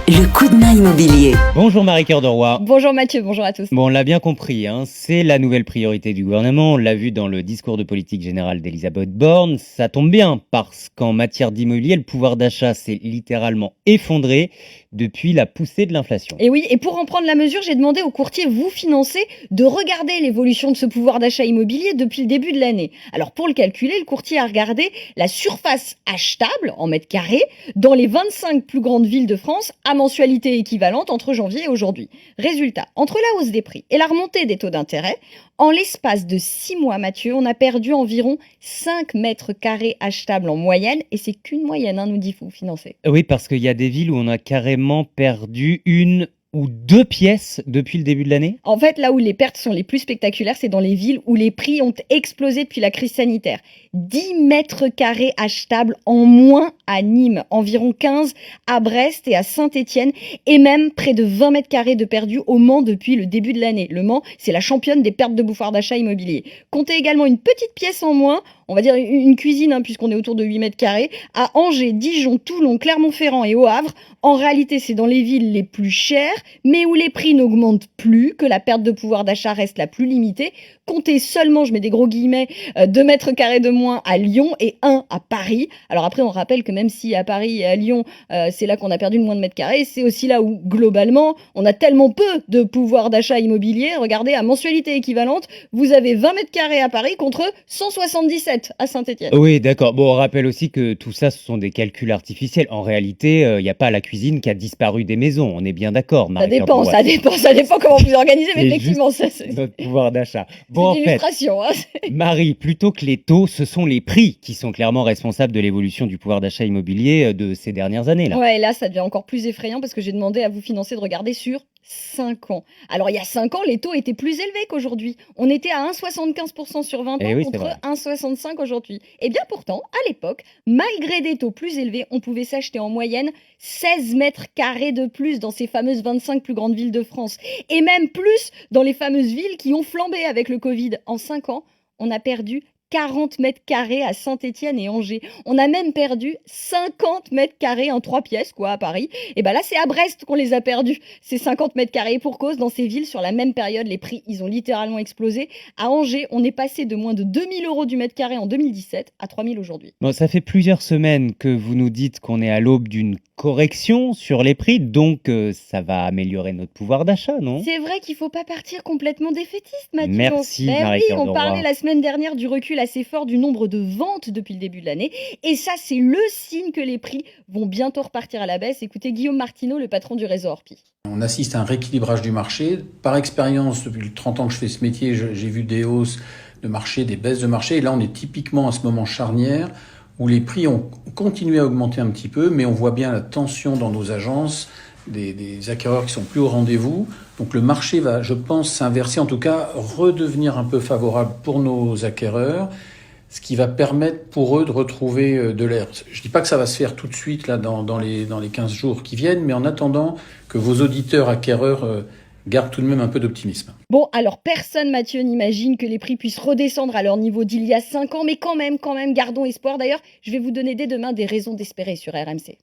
Le coup de main immobilier. Bonjour Marie-Cœur de Roy. Bonjour Mathieu, bonjour à tous. Bon, on l'a bien compris, c'est la nouvelle priorité du gouvernement. On l'a vu dans le discours de politique générale d'Elisabeth Borne. Ça tombe bien parce qu'en matière d'immobilier, le pouvoir d'achat s'est littéralement effondré depuis la poussée de l'inflation. Et oui, et pour en prendre la mesure, j'ai demandé au courtier Vous Financer de regarder l'évolution de ce pouvoir d'achat immobilier depuis le début de l'année. Alors pour le calculer, le courtier a regardé la surface achetable en mètres carrés dans les 25 plus grandes villes de France à mensualité équivalente entre janvier et aujourd'hui. Résultat, entre la hausse des prix et la remontée des taux d'intérêt, en l'espace de 6 mois, Mathieu, on a perdu environ 5 mètres carrés achetables en moyenne, et c'est qu'une moyenne, nous dit Vous Financer. Oui, parce qu'il y a des villes où on a carrément perdu une ou deux pièces depuis le début de l'année. En fait, là où les pertes sont les plus spectaculaires, c'est dans les villes où les prix ont explosé depuis la crise sanitaire. 10 mètres carrés achetables en moins à Nîmes, environ 15 à Brest et à Saint-Étienne, et même près de 20 mètres carrés de perdus au Mans depuis le début de l'année. Le Mans, c'est la championne des pertes de pouvoir d'achat immobilier. Comptez également une petite pièce en moins, on va dire une cuisine, puisqu'on est autour de 8 mètres carrés, à Angers, Dijon, Toulon, Clermont-Ferrand et au Havre. En réalité, c'est dans les villes les plus chères, mais où les prix n'augmentent plus, que la perte de pouvoir d'achat reste la plus limitée. Comptez seulement, je mets des gros guillemets, 2 mètres carrés de moins à Lyon et 1 à Paris. Alors après, on rappelle que même si à Paris et à Lyon, c'est là qu'on a perdu le moins de mètres carrés, c'est aussi là où, globalement, on a tellement peu de pouvoir d'achat immobilier. Regardez, à mensualité équivalente, vous avez 20 mètres carrés à Paris contre 177 à Saint-Étienne. Oui, d'accord. Bon, on rappelle aussi que tout ça, ce sont des calculs artificiels. En réalité, il n'y a pas la cuisine qui a disparu des maisons. On est bien d'accord, Ça Marie-Cœur de dépend, Roy. ça dépend comment vous organisez, mais C'est effectivement, juste ça, c'est notre pouvoir d'achat. Bon, en une fait, illustration. Marie, plutôt que les taux, ce sont les prix qui sont clairement responsables de l'évolution du pouvoir d'achat immobilier de ces dernières années, là. Ouais, et là, ça devient encore plus effrayant parce que j'ai demandé à Vous Financer de regarder sur 5 ans. Alors, il y a 5 ans, les taux étaient plus élevés qu'aujourd'hui. On était à 1,75% sur 20 Eh ans oui, c'est contre vrai. 1,65 aujourd'hui. Et bien pourtant, à l'époque, malgré des taux plus élevés, on pouvait s'acheter en moyenne 16 mètres carrés de plus dans ces fameuses 25 plus grandes villes de France. Et même plus dans les fameuses villes qui ont flambé avec le Covid. En 5 ans, on a perdu 40 mètres carrés à Saint-Étienne et Angers. On a même perdu 50 mètres carrés en 3 pièces, à Paris. Et ben là, c'est à Brest qu'on les a perdus, ces 50 mètres carrés. Pour cause, dans ces villes, sur la même période, les prix, ils ont littéralement explosé. À Angers, on est passé de moins de 2000 euros du mètre carré en 2017 à 3000 aujourd'hui. Bon, ça fait plusieurs semaines que vous nous dites qu'on est à l'aube d'une correction sur les prix, donc ça va améliorer notre pouvoir d'achat, non? C'est vrai qu'il faut pas partir complètement défaitiste, Mathieu. Merci, Ben oui, Marie-Cœur de on Roy. parlait la semaine dernière du recul assez fort du nombre de ventes depuis le début de l'année. Et ça, c'est le signe que les prix vont bientôt repartir à la baisse. Écoutez Guillaume Martineau, le patron du réseau Orpi. On assiste à un rééquilibrage du marché. Par expérience, depuis les 30 ans que je fais ce métier, j'ai vu des hausses de marché, des baisses de marché. Et là, on est typiquement à ce moment charnière où les prix ont continué à augmenter un petit peu, mais on voit bien la tension dans nos agences, des acquéreurs qui sont plus au rendez-vous. Donc le marché va, je pense, s'inverser, en tout cas redevenir un peu favorable pour nos acquéreurs, ce qui va permettre pour eux de retrouver de l'air. Je dis pas que ça va se faire tout de suite là dans les 15 jours qui viennent, mais en attendant que vos auditeurs acquéreurs gardent tout de même un peu d'optimisme. Bon, alors personne, Mathieu, n'imagine que les prix puissent redescendre à leur niveau d'il y a 5 ans, mais quand même, gardons espoir. D'ailleurs, je vais vous donner dès demain des raisons d'espérer sur RMC.